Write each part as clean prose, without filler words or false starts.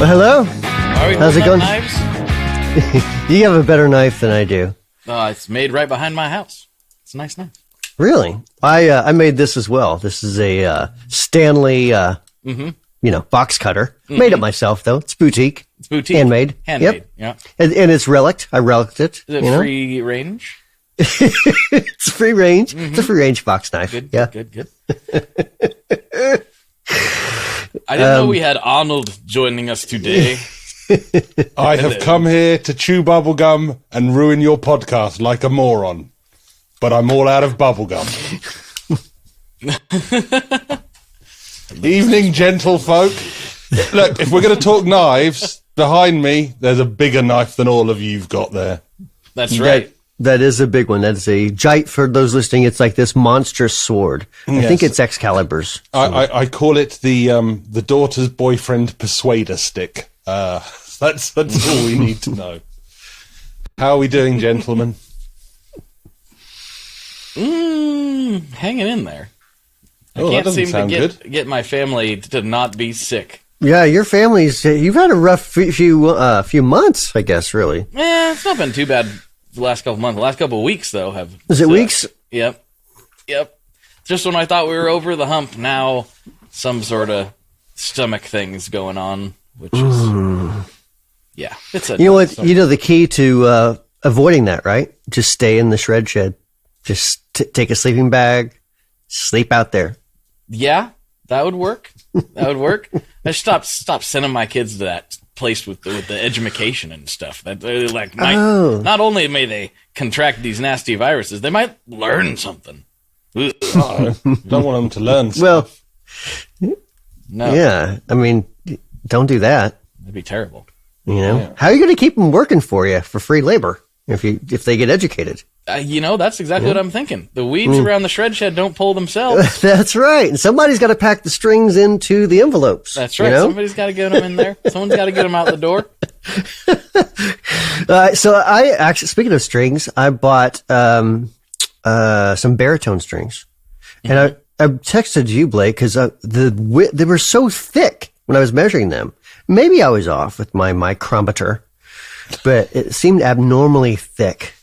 Well, hello. How's it going? Knives? You have a better knife than I do. It's made right behind my house. It's a nice knife. Really? I made this as well. This is a Stanley, box cutter. Mm-hmm. Made it myself though. It's boutique. It's boutique. Handmade. Handmade. Yep. Yeah. And it's reliced. I reliced it. Is it free range? It's free range. Mm-hmm. It's a free range box knife. Good. Yeah. Good. I didn't know we had Arnold joining us today. I have come here to chew bubblegum and ruin your podcast like a moron. But I'm all out of bubblegum. Evening, gentlefolk. Look, if we're going to talk knives, behind me, there's a bigger knife than all of you've got there. That's right. That is a big one. That's a giant, for those listening, it's like this monstrous sword. I think it's Excalibur's. I call it the daughter's boyfriend persuader stick. That's all we need to know. How are we doing, gentlemen? Hanging in there. I can't seem to get my family to not be sick. Yeah, your family's, you've had a rough few months, I guess, really. It's not been too bad the last couple months. The last couple of weeks, though, have... Is it weeks? Yep. Just when I thought we were over the hump, now some sort of stomach thing's going on, which is... Yeah. You know what? You know the key to avoiding that, right? Just stay in the shred shed. Just take a sleeping bag, sleep out there. Yeah, that would work. I stop sending my kids to that place with the education and stuff. That not only may they contract these nasty viruses, they might learn something. Don't want them to learn stuff. Well, no. Yeah, I mean, don't do that. That'd be terrible. You know, How are you going to keep them working for you for free labor if they get educated? That's exactly what I'm thinking. The weeds around the shred shed don't pull themselves. That's right. And somebody's got to pack the strings into the envelopes. That's right. Somebody's got to get them in there. Someone's got to get them out the door. So I actually, speaking of strings, I bought some baritone strings, and I texted you, Blake, because they were so thick when I was measuring them. Maybe I was off with my micrometer, but it seemed abnormally thick.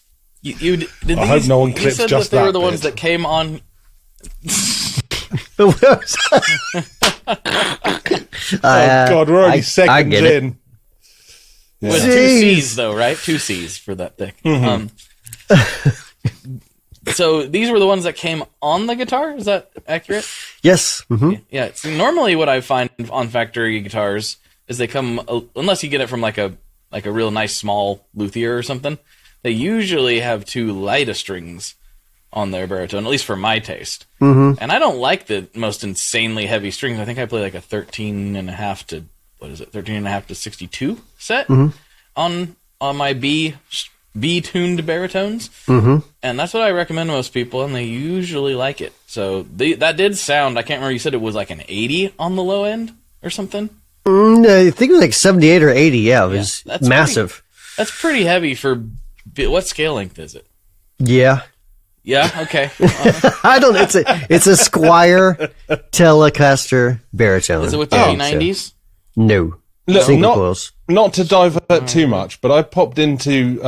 I hope no one clips just that. They were the ones that came on. Oh God, we're only seconds in. Yeah. With 2 C's though, right? 2 C's for that thick. Mm-hmm. So these were the ones that came on the guitar. Is that accurate? Yes. Mm-hmm. Yeah. So normally, what I find on factory guitars is they come, unless you get it from like a real nice small luthier or something. They usually have 2 lighter strings on their baritone, at least for my taste. Mm-hmm. And I don't like the most insanely heavy strings. I think I play like a 13.5 to 62 set on my B-tuned baritones. Mm-hmm. And that's what I recommend to most people, and they usually like it. So that did sound, I can't remember, you said it was like an 80 on the low end or something? I think it was like 78 or 80, it was massive. That's pretty heavy for... What scale length is it? Yeah, okay. I don't know. It's a Squier Telecaster baritone. Is it with the A90s? No. Look, single coils. Not to divert too much, but I popped into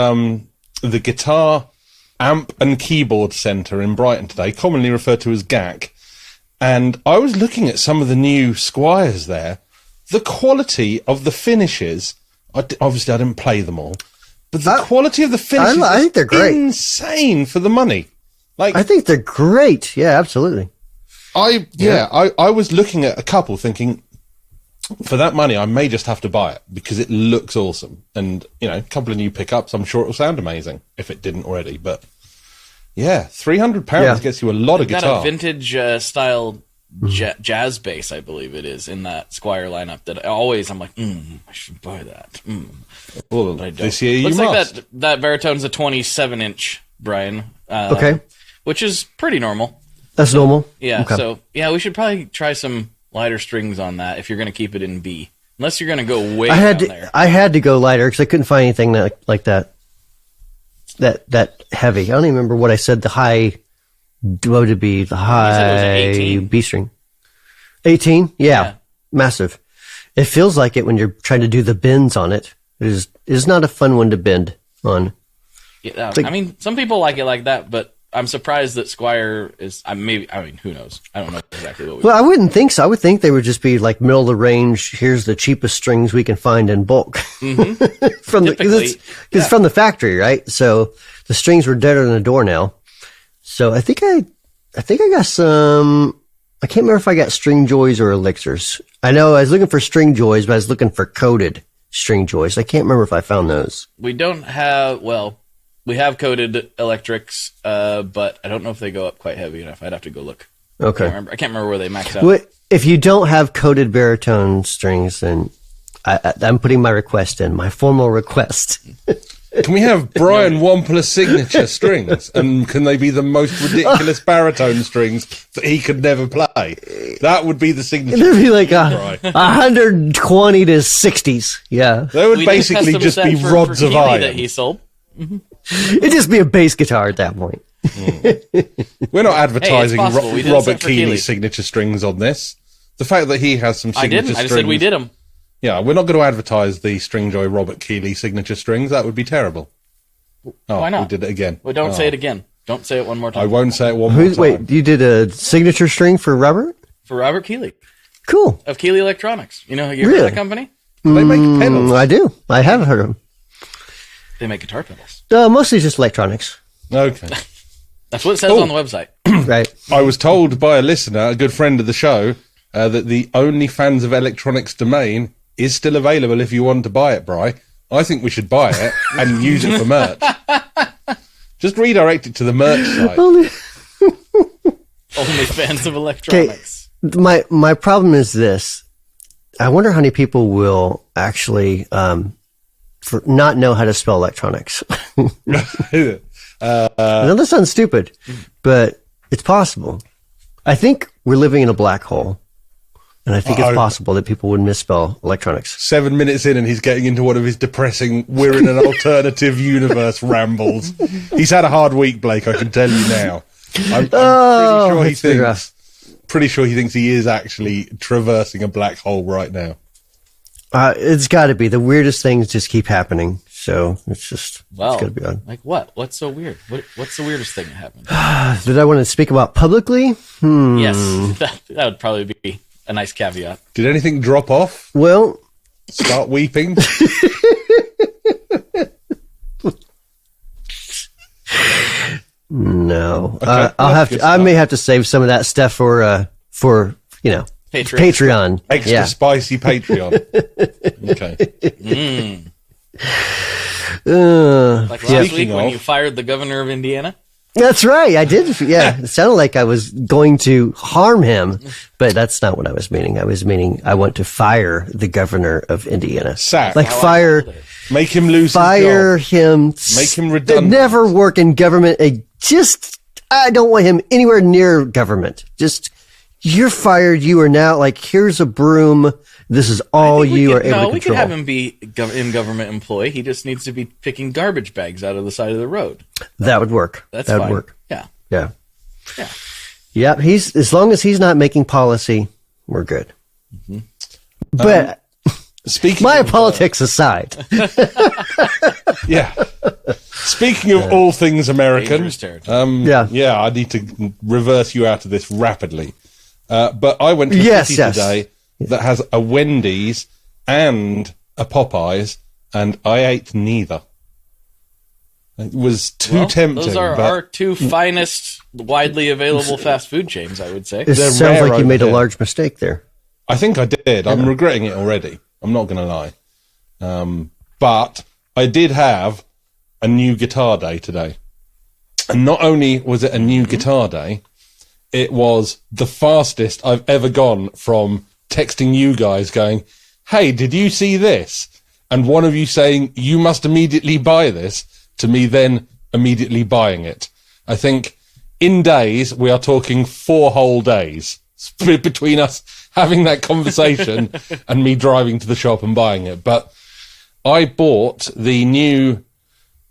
the Guitar Amp and Keyboard Centre in Brighton today, commonly referred to as GAC, and I was looking at some of the new Squiers there. The quality of the finishes, obviously I didn't play them all, but the quality of the finishes I think they're great. Insane for the money. Like, I think they're great. Yeah, absolutely. I was looking at a couple thinking, for that money, I may just have to buy it because it looks awesome. And, a couple of new pickups, I'm sure it'll sound amazing if it didn't already. But, yeah, £300 gets you a lot of guitar. Got a vintage style jazz bass, I believe it is, in that Squier lineup that I'm like, I should buy that. Well, this year you Looks must. like that baritone's a 27-inch, Brian. Okay. Which is pretty normal. That's normal? Yeah, okay. So, we should probably try some lighter strings on that if you're going to keep it in B. Unless you're going to go way down there. I had to go lighter because I couldn't find anything like that heavy. I don't even remember what I said the high... What would it be? The high B string. 18? Yeah. Massive. It feels like it when you're trying to do the bends on it. It is not a fun one to bend on. Yeah, I mean, some people like it like that, but I'm surprised that Squier is. I mean, who knows? I don't know exactly what. Well, I wouldn't think so. I would think they would just be like middle of the range. Here's the cheapest strings we can find in bulk from it's from the factory, right? So the strings were deader than a doornail. So I think I got some. I can't remember if I got string joys or elixirs. I know I was looking for string joys, but I was looking for coated string joys. I can't remember if I found those. We don't have. Well, we have coated electrics, but I don't know if they go up quite heavy enough. I'd have to go look. Okay. I can't remember where they max out. Well, if you don't have coated baritone strings, then I'm putting my request in, my formal request. Can we have Brian Wampler's signature strings? And can they be the most ridiculous baritone strings that he could never play? That would be the signature. It'd be like 120 to 60s. Yeah. They would basically just be rods of iron. That he sold. It'd just be a bass guitar at that point. We're not advertising Robert Keeley's Keeley's signature strings on this. The fact that he has some signature strings. I just said we did them. Yeah, we're not going to advertise the Stringjoy Robert Keeley signature strings. That would be terrible. Oh, why not? We did it again. Well, don't say it again. Don't say it one more time. I won't say it one more time. Wait, you did a signature string for Robert? For Robert Keeley. Cool. Of Keeley Electronics. You know, you heard of that company? They make pedals. I do. I have heard of them. They make guitar pedals. Mostly just electronics. Okay. That's what it says on the website. Right. I was told by a listener, a good friend of the show, that the OnlyFans of Electronics domain is still available if you want to buy it, Bri. I think we should buy it and use it for merch. Just redirect it to the merch site. Only fans of electronics. Okay, my problem is this. I wonder how many people will actually not know how to spell electronics. I know that sounds stupid, but it's possible. I think we're living in a black hole. And I think it's possible that people would misspell electronics. 7 minutes in and he's getting into one of his depressing, we're in an alternative universe rambles. He's had a hard week, Blake, I can tell you now. I'm pretty sure he thinks he is actually traversing a black hole right now. It's got to be. The weirdest things just keep happening. So it's got to be odd. Like what? What's so weird? What's the weirdest thing that happened? Did I want to speak about publicly? Yes, that would probably be a nice caveat. Did anything drop off? Well, start weeping? No. Okay. I may have to save some of that stuff for Patreon. Extra spicy Patreon. Okay. Like last week when you fired the governor of Indiana? That's right. I did. Yeah. It sounded like I was going to harm him, but that's not what I was meaning. I was meaning I want to fire the governor of Indiana. Sack. Like fire. Make him lose fire his job. Him. Make him redundant. Never work in government. I don't want him anywhere near government. You're fired. You are now here's a broom. This is all you are able to control. We could have him be in government employ. He just needs to be picking garbage bags out of the side of the road. That would work. That would fine. work. Yeah. Yeah. Yeah. Yeah. As long as he's not making policy, we're good. Mm-hmm. But speaking my politics aside. Yeah. Speaking of all things American, I need to reverse you out of this rapidly. But I went to a city today that has a Wendy's and a Popeyes, and I ate neither. It was too tempting. Those are our two finest, widely available fast food chains, I would say. It sounds like you made a large mistake there. I think I did. I'm regretting it already. I'm not going to lie. But I did have a new guitar day today. And not only was it a new guitar day, it was the fastest I've ever gone from texting you guys going, hey, did you see this? And one of you saying, you must immediately buy this, to me then immediately buying it. I think in days, we are talking 4 whole days between us having that conversation and me driving to the shop and buying it. But I bought the new,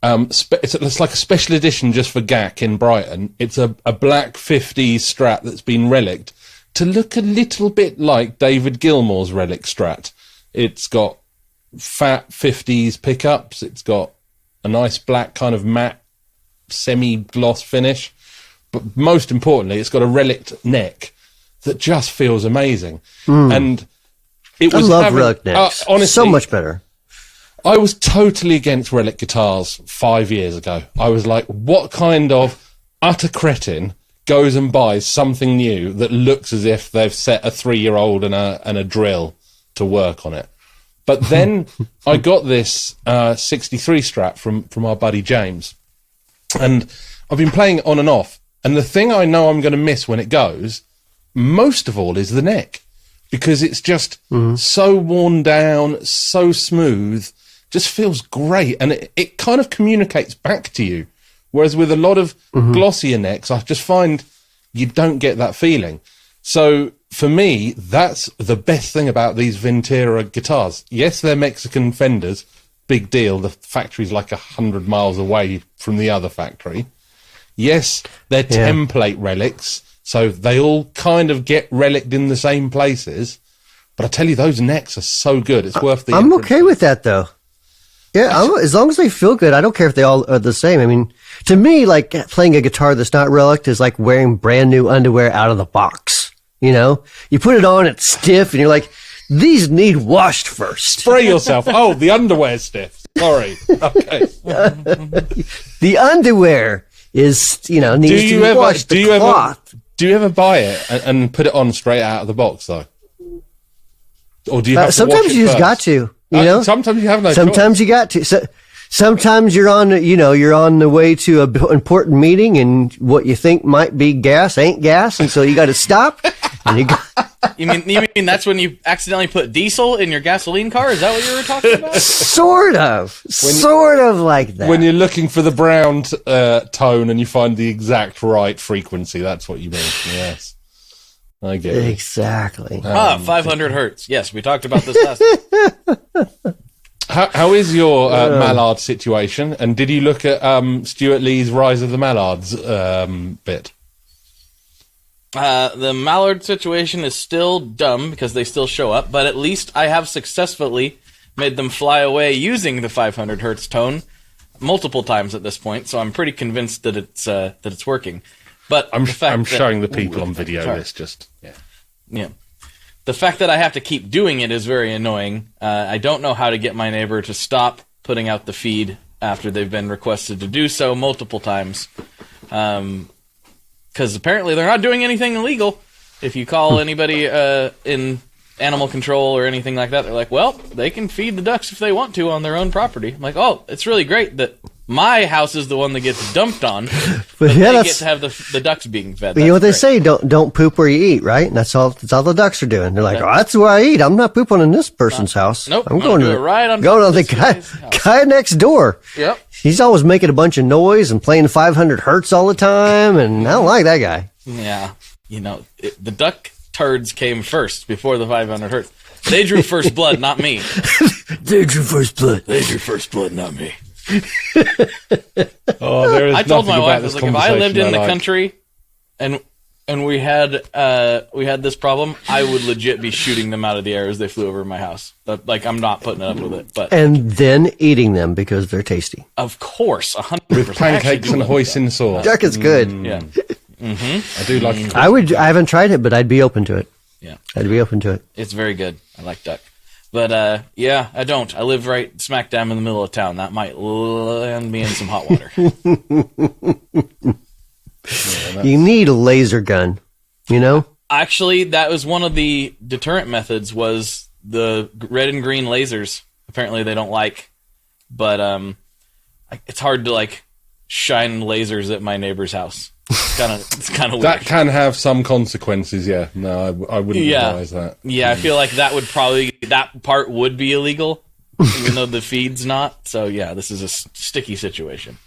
it's like a special edition just for GAC in Brighton. It's a black 50s Strat that's been relicked to look a little bit like David Gilmour's relic Strat. It's got fat 50s pickups. It's got a nice black kind of matte semi-gloss finish. But most importantly, it's got a reliced neck that just feels amazing. And it was I love relic necks. honestly, so much better. I was totally against relic guitars 5 years ago. I was like, what kind of utter cretin goes and buys something new that looks as if they've set a 3-year-old and a drill to work on it? But then I got this 63 Strat from our buddy James, and I've been playing it on and off. And the thing I know I'm going to miss when it goes, most of all, is the neck, because it's just so worn down, so smooth, just feels great, and it kind of communicates back to you. Whereas with a lot of glossier necks, I just find you don't get that feeling. So for me, that's the best thing about these Ventura guitars. Yes, they're Mexican fenders, big deal. The factory's like 100 miles away from the other factory. Yes, they're template relics, so they all kind of get reliced in the same places. But I tell you, those necks are so good. It's worth the I'm okay with that, though. Yeah, as long as they feel good, I don't care if they all are the same. I mean, to me, like, playing a guitar that's not relic is like wearing brand new underwear out of the box. You know, you put it on, it's stiff, and you're like, these need washed first. Spray yourself. Oh, the underwear's stiff. Sorry. Okay. The underwear is, needs to be washed. The cloth. Do you ever buy it and put it on straight out of the box, though? Or do you have to sometimes wash it you just first? got to, you know? Sometimes you have no Sometimes choice. you got to. So, sometimes you're on the way to an important meeting, and what you think might be gas ain't gas, and so you got to stop. And You mean that's when you accidentally put diesel in your gasoline car? Is that what you were talking about? sort of like that. When you're looking for the brown tone and you find the exact right frequency, that's what you mean. Yes. I get it. Exactly. 500 hertz. Yes, we talked about this last time. How is your mallard situation? And did you look at Stuart Lee's Rise of the Mallards bit? The mallard situation is still dumb because they still show up, but at least I have successfully made them fly away using the 500 hertz tone multiple times at this point, so I'm pretty convinced that it's working. But I'm showing the people on video this just... Yeah. The fact that I have to keep doing it is very annoying. I don't know how to get my neighbor to stop putting out the feed after they've been requested to do so multiple times. Because apparently they're not doing anything illegal. If you call anybody in animal control or anything like that, they're like, well, they can feed the ducks if they want to on their own property. I'm like, oh, it's really great that my house is the one that gets dumped on, but they get to have the ducks being fed. You know what they say? Don't poop where you eat, right? And that's all the ducks are doing. They're like, oh, that's where I eat. I'm not pooping in this person's house. Nope. I'm going to the guy next door. Yep. He's always making a bunch of noise and playing 500 hertz all the time, and I don't like that guy. Yeah. The duck turds came first before the 500 hertz. They drew first blood, not me. They drew first blood. They drew first blood, not me. I told my wife, if I lived in the country and we had this problem, I would legit be shooting them out of the air as they flew over my house. Like, I'm not putting up with it. And then eating them because they're tasty. Of course, 100%. With pancakes and hoisin sauce. Duck is good. Yeah. I do like. I haven't tried it, but I'd be open to it. Yeah, I'd be open to it. It's very good. I like duck. But, yeah, I don't. I live right smack dab in the middle of town. That might land me in some hot water. You need a laser gun, Actually, that was one of the deterrent methods, was the red and green lasers. Apparently they don't like. But it's hard to, shine lasers at my neighbor's house. It's kind of weird. That can have some consequences, yeah. No, I wouldn't advise that. Yeah, I feel like that part would be illegal, even though the feed's not. So, yeah, this is a sticky situation.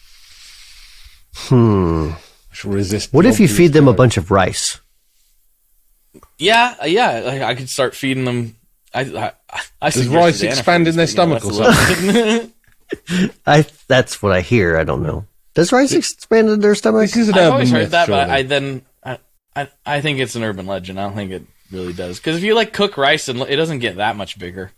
Resist. What if you feed them a bunch of rice? Yeah, I could start feeding them. Does rice expand in their stomach or something? That's what I hear. I don't know. Does rice expand in their stomach? I've always heard that, but I think it's an urban legend. I don't think it really does. Because if you cook rice, and it doesn't get that much bigger.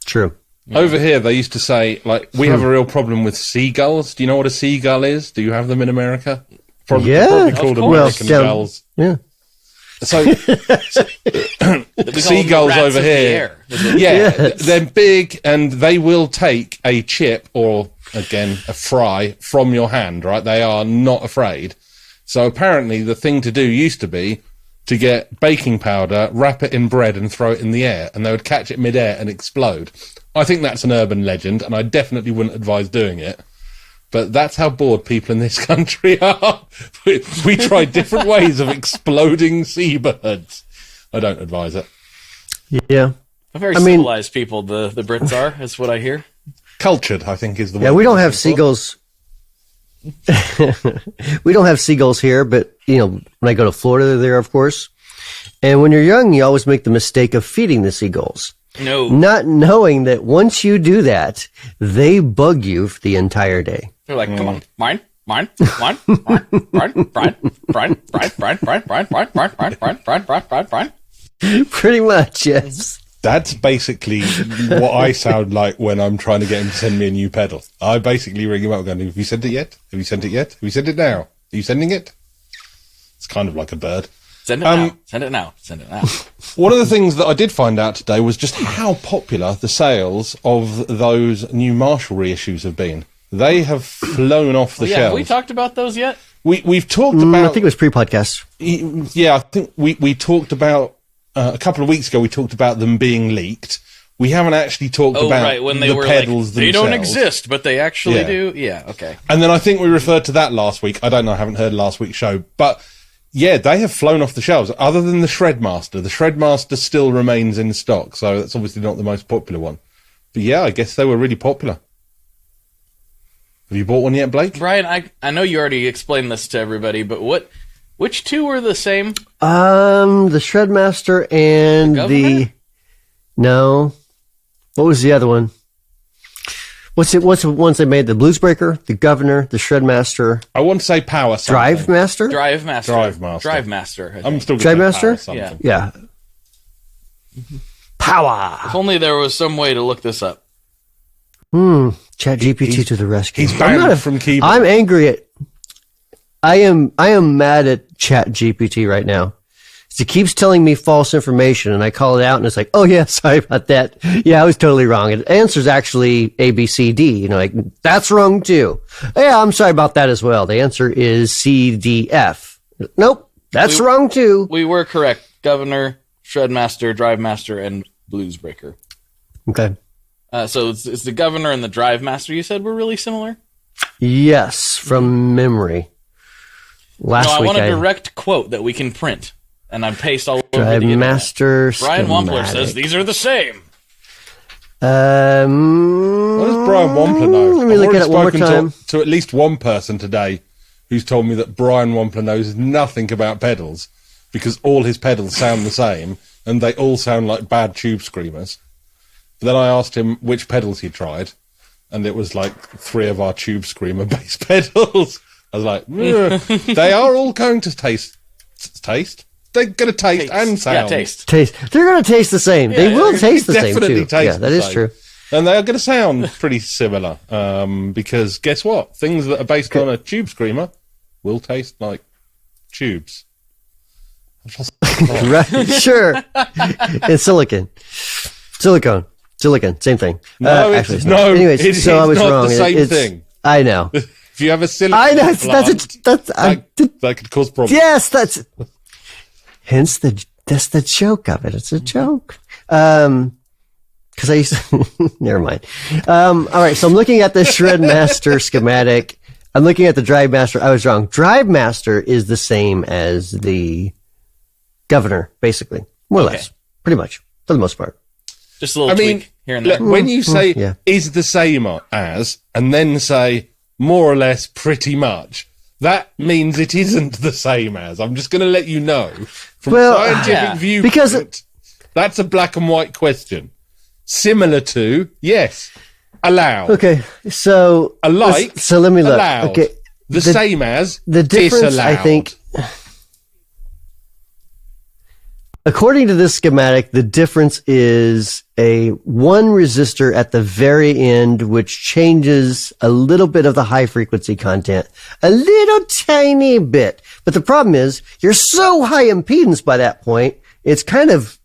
True. Over here, they used to say, like, we have a real problem with seagulls. Do you know what a seagull is? Do you have them in America? Probably called American gulls. Yeah. So, seagulls over here, they're big, and they will take a chip or, again, a fry from your hand, right? They are not afraid. So apparently the thing to do used to be to get baking powder, wrap it in bread and throw it in the air, and they would catch it mid-air and explode. I think that's an urban legend, and I definitely wouldn't advise doing it. But that's how bored people in this country are. We try different ways of exploding seabirds. I don't advise it. Yeah. Very civilized people, the Brits are, is what I hear. Cultured, I think, is the word. Yeah, we don't have seagulls. We don't have seagulls here, but, when I go to Florida, they're there, of course. And when you're young, you always make the mistake of feeding the seagulls. No. Not knowing that once you do that, they bug you for the entire day. They're like, come on, mine, Brian. Pretty much, yes. That's basically what I sound like when I'm trying to get him to send me a new pedal. I basically ring him up going, have you sent it yet? Have you sent it yet? Have you sent it now? Are you sending it? It's kind of like a bird. Send it now. Send it now. Send it now. One of the things that I did find out today was just how popular the sales of those new Marshall reissues have been. They have flown off the shelves. Have we talked about those yet? We've talked about... I think it was pre-podcast. Yeah, I think we talked about... a couple of weeks ago, we talked about them being leaked. We haven't actually talked about when they the were pedals they themselves. don't exist, but they actually do. Yeah, okay. And then I think we referred to that last week. I don't know, I haven't heard last week's show. But, yeah, they have flown off the shelves. Other than the Shredmaster. The Shredmaster still remains in stock, so that's obviously not the most popular one. But, yeah, I guess they were really popular. Have you bought one yet, Blake? Brian, I know you already explained this to everybody, but which two were the same? The Shredmaster and the no. What was the other one? What's the ones they made? The Bluesbreaker, the Governor, the Shredmaster. I want to say Power something. Drive Master? Drive Master. Drive Master. I'm still Drive Master? Yeah. Power. If only there was some way to look this up. Chat GPT to the rescue. He's banned from keyboard. I'm angry at. I am mad at Chat GPT right now. It keeps telling me false information, and I call it out, and it's like, oh yeah, sorry about that. Yeah, I was totally wrong. And the answer's actually A, B, C, D. Like, that's wrong too. Yeah, I'm sorry about that as well. The answer is C, D, F. Nope, that's wrong too. We were correct. Governor, Shredmaster, Drive Master, and Bluesbreaker. Okay. So it's the Governor and the Drive Master you said were really similar? Yes, from memory. I want a direct quote that we can print, and I paste all over the Drive Master. Brian Wampler says these are the same. What does Brian Wampler know? Let me look at it one more time. To at least one person today who's told me that Brian Wampler knows nothing about pedals because all his pedals sound the same and they all sound like bad tube screamers. But then I asked him which pedals he tried, and it was like 3 of our tube screamer bass pedals. I was like, they are all going to taste. They're going to taste and sound. Yeah, taste. They're going to taste the same. Yeah, they will taste the same too. Definitely taste yeah, that is true. And they are going to sound pretty similar. Because guess what? Things that are based on a tube screamer will taste like tubes. Right, sure. And silicone, same thing. No, actually, it's not. Anyways, it's so I was not wrong. the same thing. I know. If you have a silicone I know. plant, that could cause problems. Yes, hence that's the joke of it. It's a joke. Because I used to, never mind. All right, so I'm looking at the Shredmaster schematic. I'm looking at the Drive Master. I was wrong. Drive Master is the same as the Governor, basically, more or less, pretty much, for the most part. Just a little tweak here and there. Look, when you say is the same as, and then say more or less pretty much, that means it isn't the same as. I'm just going to let you know from scientific viewpoint, because that's a black and white question. Similar to, yes, allowed. Okay, so alike, so let me look. Allowed. Okay, the same as the difference, disallowed. I think. according to this schematic, the difference is a one resistor at the very end, which changes a little bit of the high frequency content, a little tiny bit. But the problem is you're so high impedance by that point, it's kind of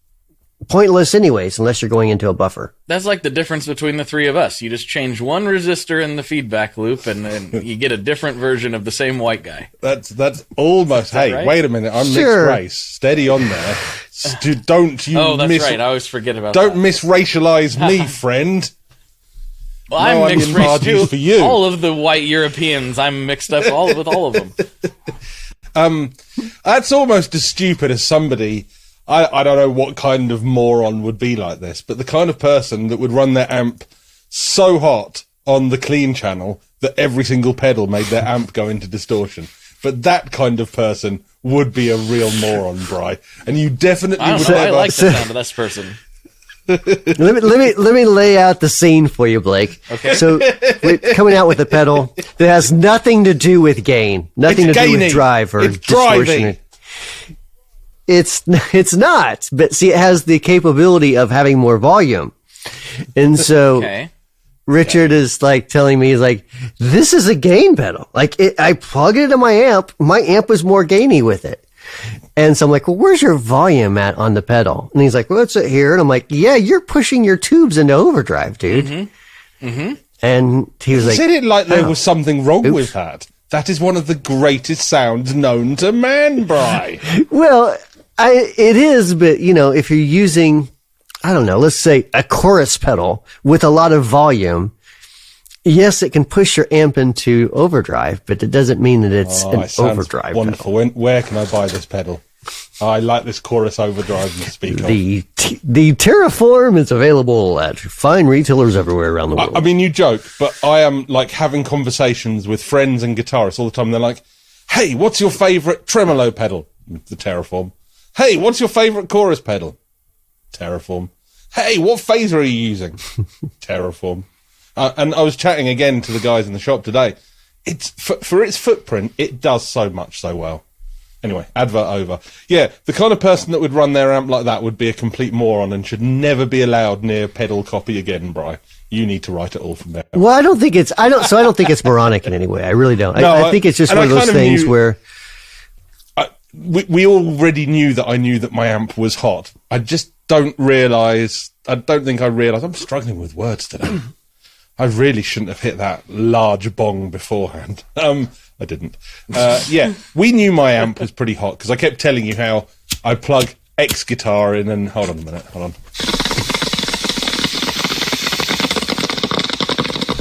pointless anyways, unless you're going into a buffer. That's like the difference between the three of us. You just change one resistor in the feedback loop, and you get a different version of the same white guy. That's almost. Hey, right? wait a minute. I'm Sure. mixed race. Steady on there. Don't you? Oh, that's right. I always forget about Don't that. misracialize me, friend. Well, No, I'm I'm mixed in race Margie's too. for you. All of the white Europeans, I'm mixed up with all of them. That's almost as stupid as somebody. I don't know what kind of moron would be like this, but the kind of person that would run their amp so hot on the clean channel that every single pedal made their amp go into distortion. But that kind of person would be a real moron, Bri. And you definitely I would don't know. I never... like the sound of this person. Let me lay out the scene for you, Blake. Okay. So we're coming out with a pedal that has nothing to do with gain, nothing It's to do gaining. with drive or It's distortion. driving. It's not, but see, it has the capability of having more volume. And so Okay. Richard is like telling me, he's like, this is a gain pedal. Like I plug it into my amp. My amp was more gainy with it. And so I'm like, well, where's your volume at on the pedal? And he's like, well, it's here. And I'm like, yeah, you're pushing your tubes into overdrive, dude. And he was You like, said it like there was something wrong Oops. with that. That is one of the greatest sounds known to man, Bri. well, it is, but you know, if you're using, I don't know, let's say a chorus pedal with a lot of volume, yes, it can push your amp into overdrive, but it doesn't mean that it's an It sounds overdrive wonderful. Where can I buy this pedal? I like this chorus overdrive you speak pedal. of. The Terraform is available at fine retailers everywhere around the world. I mean, you joke, but I am like having conversations with friends and guitarists all the time. They're like, hey, what's your favourite tremolo pedal? The Terraform. Hey, what's your favourite chorus pedal? Terraform. Hey, what phaser are you using? Terraform. And I was chatting again to the guys in the shop today. It's for its footprint, it does so much so well. Anyway, advert over. Yeah, the kind of person that would run their amp like that would be a complete moron and should never be allowed near pedal copy again, Bri. You need to write it all from there. Well, I don't think it's moronic in any way. I really don't. No, I think it's just and one of I those kind of things knew- where We already knew that I knew that my amp was hot. I just don't realise. I don't think I realised. I'm struggling with words today. I really shouldn't have hit that large bong beforehand. I didn't. Yeah, we knew my amp was pretty hot because I kept telling you how I plug X guitar in and hold on a minute. Hold on.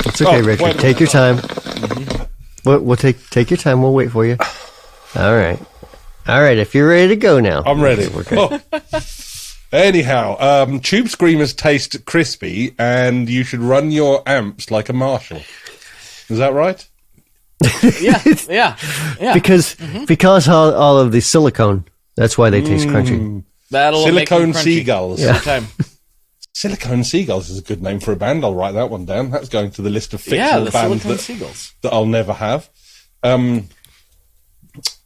it's okay, Oh, Richard. wait a Take your time. We'll take your time. We'll wait for you. All right. If you're ready to go now, I'm ready. We're good. Anyhow, Tube Screamers taste crispy, and you should run your amps like a Marshall. Is that right? Yeah. Because all of the silicone. That's why they taste crunchy. That'll make them Silicone crunchy Seagulls. every time. Silicone Seagulls is a good name for a band. I'll write that one down. That's going to the list of Yeah, fictional the bands silicone seagulls. that I'll never have.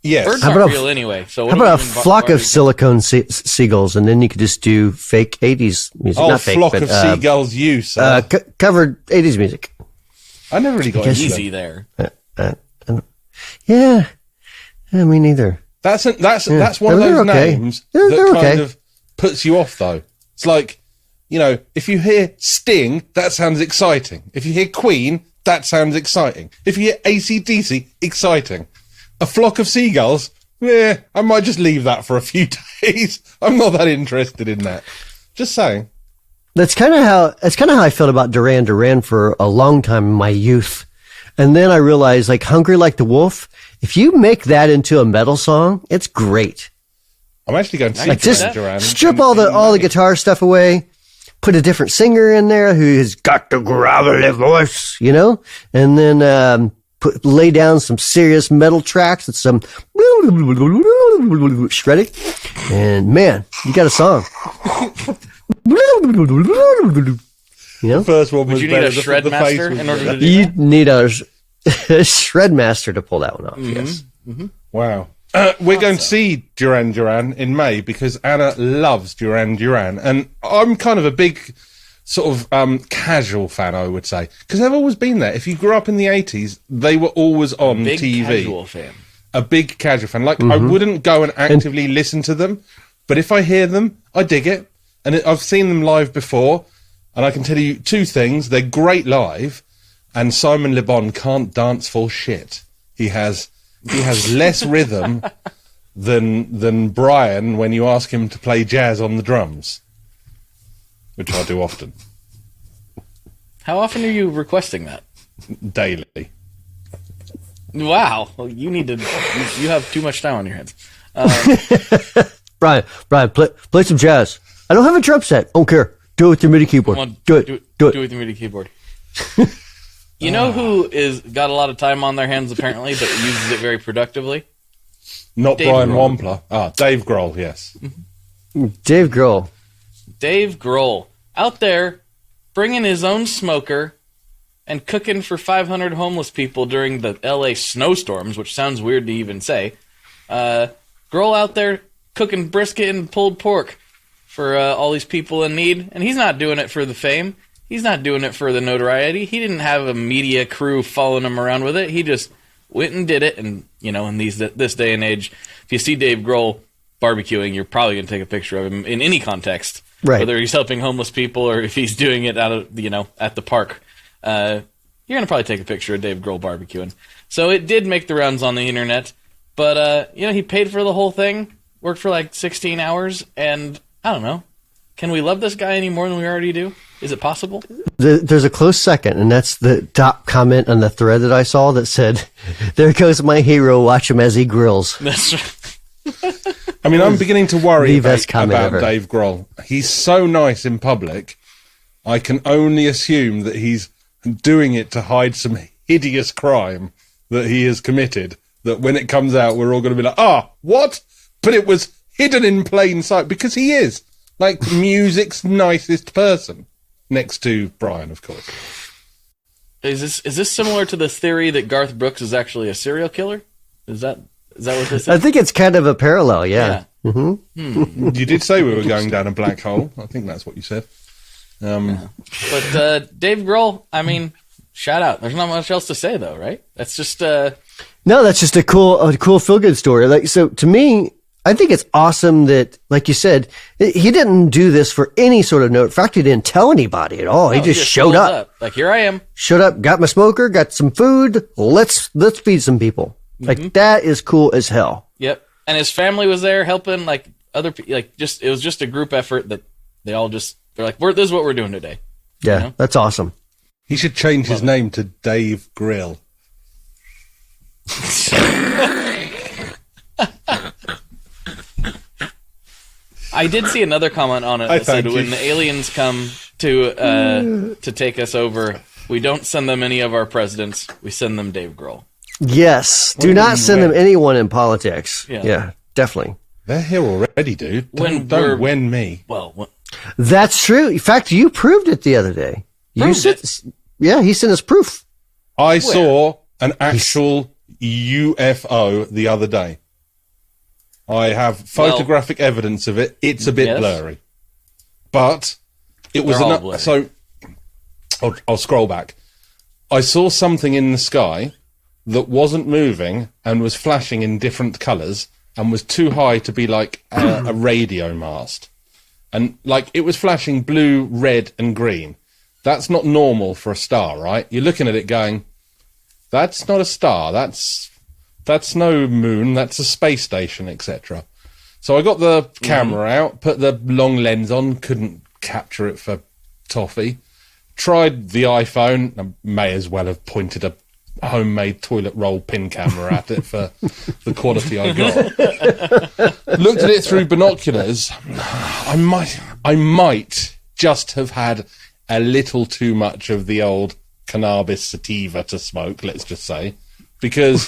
Yes. Birds How aren't about real anyway. So How about a flock of silicone siegulls, and then you could just do fake 80s music. Oh, Not fake, flock but, of seagulls, you, sir. covered 80s music. I never really got into easy them. there. Yeah, me neither. That's one of They're those okay. names They're that kind okay. of puts you off, though. It's like, you know, if you hear Sting, that sounds exciting. If you hear Queen, that sounds exciting. If you hear AC/DC, exciting. A flock of seagulls, I might just leave that for a few days. I'm not that interested in that. Just saying. That's kind of how I felt about Duran Duran for a long time in my youth. And then I realized, like, Hungry Like the Wolf, if you make that into a metal song, it's great. I'm actually going to see Like, just Duran Duran strip in all the May. guitar stuff away, put a different singer in there who has got the gravelly voice, you know, and then lay down some serious metal tracks and some shredding, and man, you got a song. You know, First one was Would you need better, a the shred face master was in order better. to do you that? need a shred master to pull that one off. Yes. Wow. We're going to see Duran Duran in May because Anna loves Duran Duran, and I'm kind of a big sort of casual fan, I would say, because they've always been there. If you grew up in the 80s, they were always on Big TV. casual fan. A big casual fan. Like, I wouldn't go and actively listen to them, but if I hear them, I dig it. And I've seen them live before, and I can tell you two things. They're great live, and Simon Le Bon can't dance for shit. He has less rhythm than Brian when you ask him to play jazz on the drums, which I do often. How often are you requesting that? Daily. Wow. Well, you need to. You have too much time on your hands. Brian, play some jazz. I don't have a drum set. Don't care. Do it with your MIDI keyboard. Do it with your MIDI keyboard. You know who is got a lot of time on their hands apparently, but uses it very productively? Not Dave Brian Grohl. Wampler. Dave Grohl, yes. Dave Grohl. Dave Grohl out there bringing his own smoker and cooking for 500 homeless people during the LA snowstorms, which sounds weird to even say. Grohl out there cooking brisket and pulled pork for all these people in need, and he's not doing it for the fame. He's not doing it for the notoriety. He didn't have a media crew following him around with it. He just went and did it. And, you know, in this day and age, if you see Dave Grohl barbecuing, you're probably going to take a picture of him in any context. Right. Whether he's helping homeless people or if he's doing it out of, you know, at the park. You're going to probably take a picture of Dave Grohl barbecuing. So it did make the rounds on the internet. But, you know, he paid for the whole thing, worked for like 16 hours, and I don't know. Can we love this guy any more than we already do? Is it possible? There's a close second, and that's the top comment on the thread that I saw that said, "There goes my hero. Watch him as he grills." That's right. I mean, I'm beginning to worry The best comment about ever. Dave Grohl. He's so nice in public. I can only assume that he's doing it to hide some hideous crime that he has committed, that when it comes out, we're all going to be like, what? But it was hidden in plain sight, because he is. Like, music's nicest person. Next to Brian, of course. Is this similar to the theory that Garth Brooks is actually a serial killer? Is that what this is? I think it's kind of a parallel, yeah. You did say we were going down a black hole. I think that's what you said. But Dave Grohl, I mean, shout out. There's not much else to say, though, right? That's just... No, that's just a cool feel-good story. Like, so to me, I think it's awesome that, like you said, he didn't do this for any sort of note. In fact, he didn't tell anybody at all. He just showed rolls up. Like, here I am. Showed up, got my smoker, got some food. Let's feed some people. Like, that is cool as hell. Yep. And his family was there helping, like, it was just a group effort that they're like, this is what we're doing today. Yeah, You know? that's awesome. He should change his name to Dave Grill. I did see another comment on it that said, when the aliens come to take us over, we don't send them any of our presidents. We send them Dave Grohl. Yes. Do not send them anyone in politics. Yeah, definitely. They're here already, dude. Don't win me. Well, That's true. In fact, you proved it the other day. Yeah, he sent us proof. I saw an actual UFO the other day. I have photographic evidence of it. It's a bit blurry. But it was enough. So I'll scroll back. I saw something in the sky that wasn't moving and was flashing in different colours and was too high to be like a radio mast. And like it was flashing blue, red and green. That's not normal for a star, right? You're looking at it going, that's not a star. That's no moon, that's a space station, etc. So I got the camera out, put the long lens on, couldn't capture it for toffee. Tried the iPhone, I may as well have pointed a homemade toilet roll pin camera at it for the quality I got. Looked at it through binoculars. I might just have had a little too much of the old cannabis sativa to smoke, let's just say. Because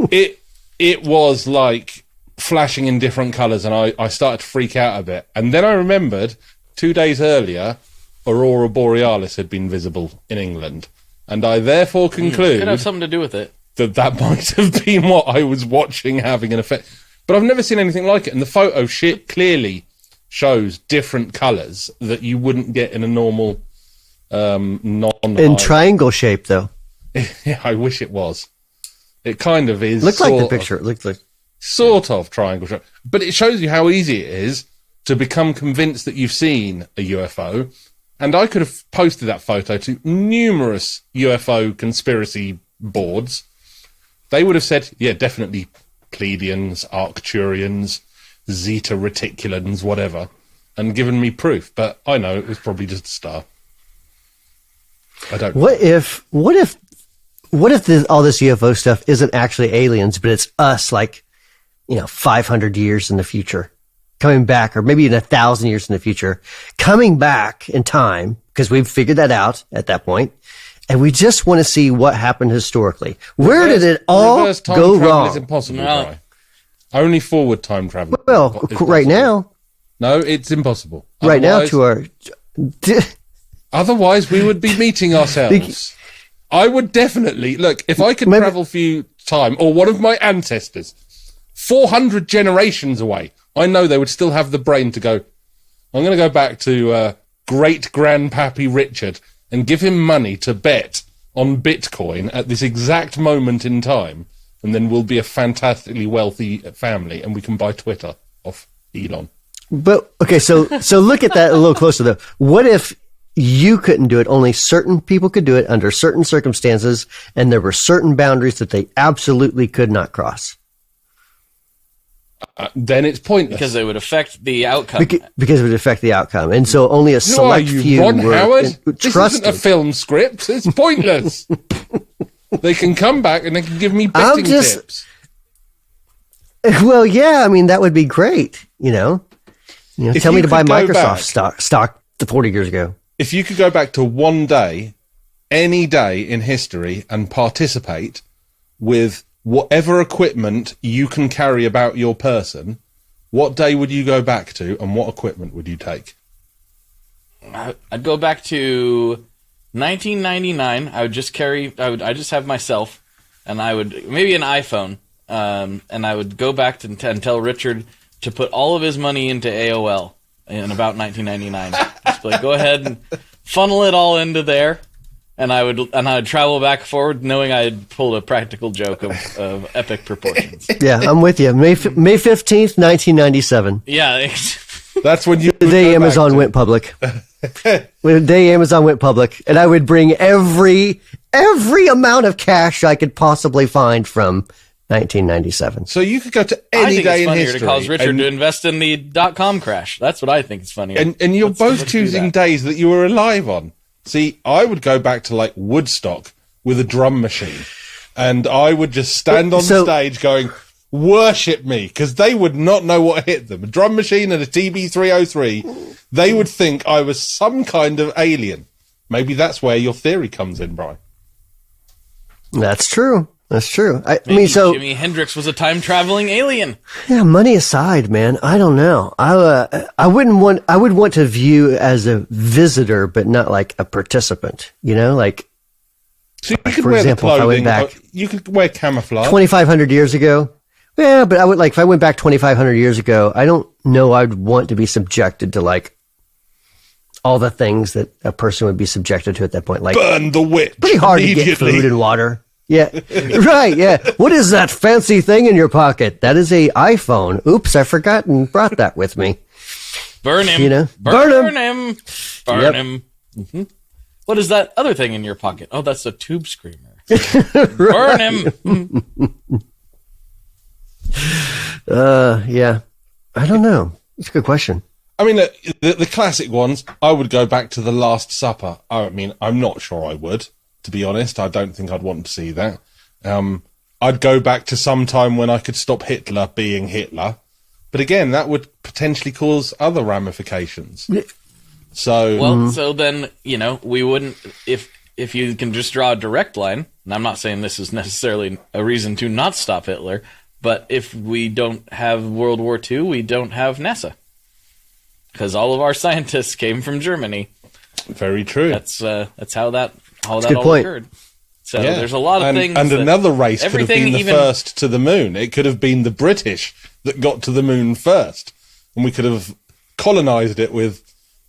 it was like flashing in different colours, and I started to freak out a bit. And then I remembered 2 days earlier, Aurora Borealis had been visible in England. And I therefore conclude... Could have something to do with it. that might have been what I was watching having an effect. But I've never seen anything like it. And the photo clearly shows different colours that you wouldn't get in a normal in triangle shape, though. Yeah, I wish it was. It kind of is. Looked like the picture. It looked like sort of triangle shape. But it shows you how easy it is to become convinced that you've seen a UFO. And I could have posted that photo to numerous UFO conspiracy boards. They would have said, yeah, definitely Pleiadians, Arcturians, Zeta Reticulans, whatever, and given me proof. But I know it was probably just a star. I don't know. What if all this UFO stuff isn't actually aliens, but it's us, like, 500 years in the future coming back, or maybe in 1,000 years in the future, coming back in time, because we've figured that out at that point, and we just want to see what happened historically. Where did it all go wrong? Is impossible, Brian. Only forward time travel. Well, right now. No, it's impossible. Right now, to our. Otherwise, we would be meeting ourselves. I would definitely look if I could travel through time, or one of my ancestors, 400 generations away. I know they would still have the brain to go. I'm going to go back to great grandpappy Richard and give him money to bet on Bitcoin at this exact moment in time, and then we'll be a fantastically wealthy family, and we can buy Twitter off Elon. But okay, so look at that a little closer though. What if you couldn't do it? Only certain people could do it under certain circumstances, and there were certain boundaries that they absolutely could not cross. Then it's pointless. Because it would affect the outcome. Because it would affect the outcome. And so only a select few Ron were Howard? This trusted. isn't a film script. It's pointless. They can come back and they can give me betting tips. Well, yeah, I mean, that would be great, tell me to buy Microsoft stock 40 years ago. If you could go back to one day, any day in history, and participate with whatever equipment you can carry about your person, what day would you go back to, and what equipment would you take? I'd go back to 1999. I would just have myself, and I would maybe an iPhone, and I would go back and tell Richard to put all of his money into AOL in about 1999. Just be like, go ahead and funnel it all into there. And I would travel back forward, knowing I had pulled a practical joke of epic proportions. Yeah, I'm with you. May 15th, 1997. Yeah, that's when you. The day Amazon went public. The day Amazon went public, and I would bring every amount of cash I could possibly find from 1997. So you could go to any day in history. I think it's funnier to cause Richard to invest in the .com crash. That's what I think is funny. And you're both choosing days that you were alive on. See, I would go back to, like, Woodstock with a drum machine, and I would just stand on stage going, worship me, because they would not know what hit them. A drum machine and a TB-303, they would think I was some kind of alien. Maybe that's where your theory comes in, Brian. That's true. That's true. I mean, Jimi Hendrix was a time-traveling alien. Yeah, money aside, man, I don't know. I would want to view as a visitor, but not like a participant. Like. So you could wear example, the clothing. If I went back, you could wear camouflage. 2,500 years ago. Yeah, but I would if I went back 2,500 years ago, I don't know I'd want to be subjected to all the things that a person would be subjected to at that point. Like burn the witch. Pretty hard to get food and water. Yeah, right, yeah. What is that fancy thing in your pocket? That is a iPhone. Oops, I forgot and brought that with me. Burn him. Burn him. Burn him. Mm-hmm. What is that other thing in your pocket? Oh, that's a tube screamer. Burn him. Yeah. I don't know. It's a good question. I mean, the classic ones, I would go back to the Last Supper. I mean, I'm not sure I would. To be honest, I don't think I'd want to see that. I'd go back to some time when I could stop Hitler being Hitler. But again, that would potentially cause other ramifications. So, so then, we wouldn't, if you can just draw a direct line, and I'm not saying this is necessarily a reason to not stop Hitler, but if we don't have World War II, we don't have NASA. Because all of our scientists came from Germany. Very true. That's how that all point. occurred. So there's a lot of things. And another race could have been the even, first to the moon. It could have been the British that got to the moon first. And we could have colonized it with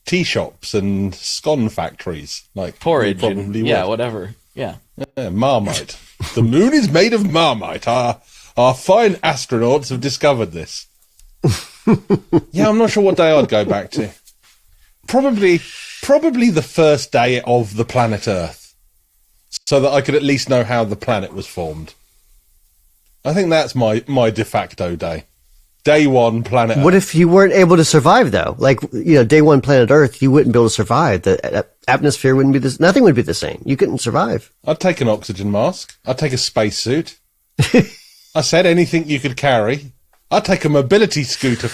tea shops and scone factories. Like porridge. Probably and, whatever. Yeah. Marmite. The moon is made of Marmite. Our fine astronauts have discovered this. Yeah, I'm not sure what day I'd go back to. Probably the first day of the planet Earth. So that I could at least know how the planet was formed. I think that's my de facto day. Day one, planet Earth. What if you weren't able to survive, though? Like, day one, planet Earth, you wouldn't be able to survive. The atmosphere wouldn't be this. Nothing would be the same. You couldn't survive. I'd take an oxygen mask. I'd take a spacesuit. I said anything you could carry. I'd take a mobility scooter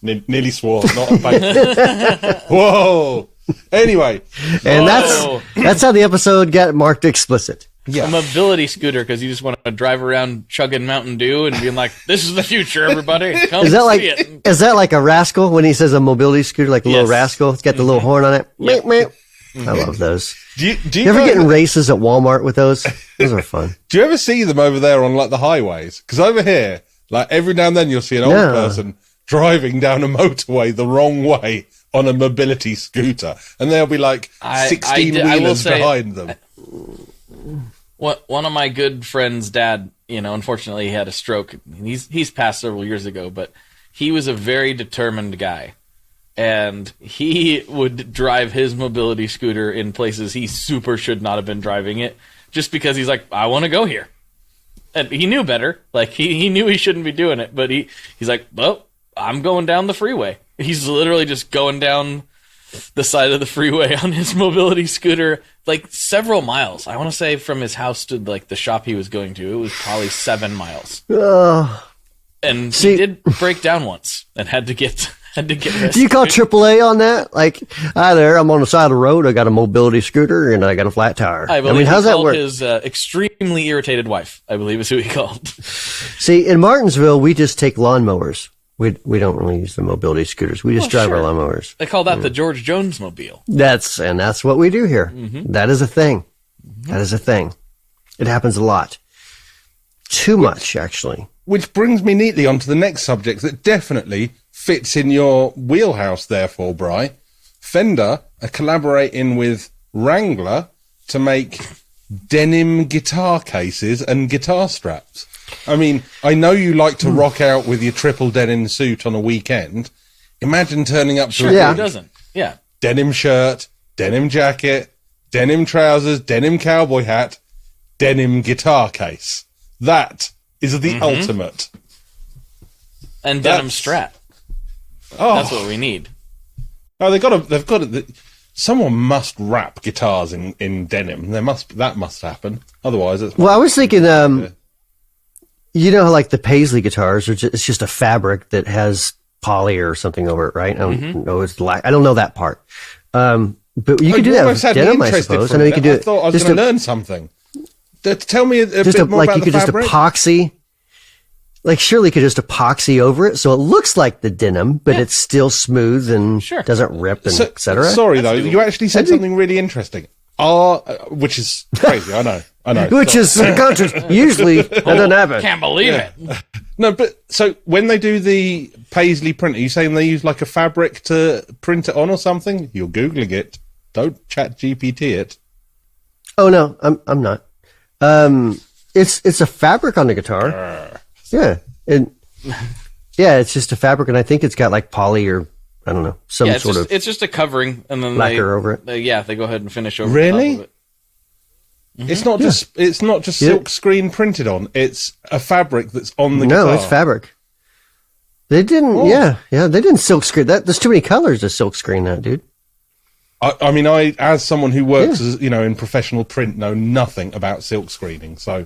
nearly swore, not a bait. Whoa! Anyway. And that's how the episode got marked explicit. Yeah. A mobility scooter, because you just want to drive around chugging Mountain Dew and being like, this is the future, everybody. Come is that see it. Is that like a rascal when he says a mobility scooter, like a little rascal? It's got the little horn on it. Meep, meep. I love those. Do you ever get in races at Walmart with those? Those are fun. Do you ever see them over there on like the highways? Because over here, like every now and then you'll see an old person driving down a motorway the wrong way on a mobility scooter, and there'll be like 16 wheelers behind them. One of my good friends' dad, unfortunately he had a stroke. He's passed several years ago, but he was a very determined guy. And he would drive his mobility scooter in places he super should not have been driving it, just because he's like, I want to go here. And he knew better. Like, he knew he shouldn't be doing it, but he's like, well, I'm going down the freeway. He's literally just going down the side of the freeway on his mobility scooter, like several miles. I want to say from his house to like the shop he was going to, it was probably 7 miles. And he did break down once and had to get rescued. Do you call AAA on that? Like, hi there, I'm on the side of the road. I got a mobility scooter and I got a flat tire. I mean, how's that work? His extremely irritated wife, I believe, is who he called. See, in Martinsville, we just take lawnmowers. We don't really use the mobility scooters. We just drive our lawnmowers. They call that the George Jones mobile. That's what we do here. Mm-hmm. That is a thing. Mm-hmm. That is a thing. It happens a lot. Too much, actually. Which brings me neatly onto the next subject that definitely fits in your wheelhouse, therefore, Bri. Fender are collaborating with Wrangler to make denim guitar cases and guitar straps. I mean, I know you like to rock out with your triple denim suit on a weekend. Imagine turning up to who doesn't? Yeah. Denim shirt, denim jacket, denim trousers, denim cowboy hat, denim guitar case. That is the ultimate. And denim strap. Oh, that's what we need. Oh, they've got it. Someone must wrap guitars in denim. That must happen. Otherwise, it's. Well, I was thinking, like the Paisley guitars, it's just a fabric that has poly or something over it, right? I don't know. I don't know that part. But you could do that with denim, I suppose. I know you could do it. I thought I was going to learn something. Tell me a bit more about the fabric. Just epoxy. Like, surely you could just epoxy over it so it looks like the denim, but it's still smooth and doesn't rip, and et cetera. Sorry, though, you actually said something really interesting. Which is crazy, I know. Which is conscious. Usually, that doesn't happen. Can't believe it. No, but, so, when they do the Paisley print, are you saying they use, like, a fabric to print it on or something? You're Googling it. Don't chat GPT it. Oh, no, I'm not. It's a fabric on the guitar. Yeah. It's just a fabric, and I think it's got like poly or I don't know, it's just a covering, and then lacquer over it. They go ahead and finish over. Really? The top of it. Mm-hmm. It's not just silk screen printed on. It's a fabric that's on the guitar. No, it's fabric. They didn't. Oh. Yeah, they didn't silk screen that. There's too many colors to silk screen that, dude. I mean, as someone who works as in professional print, know nothing about silk screening, so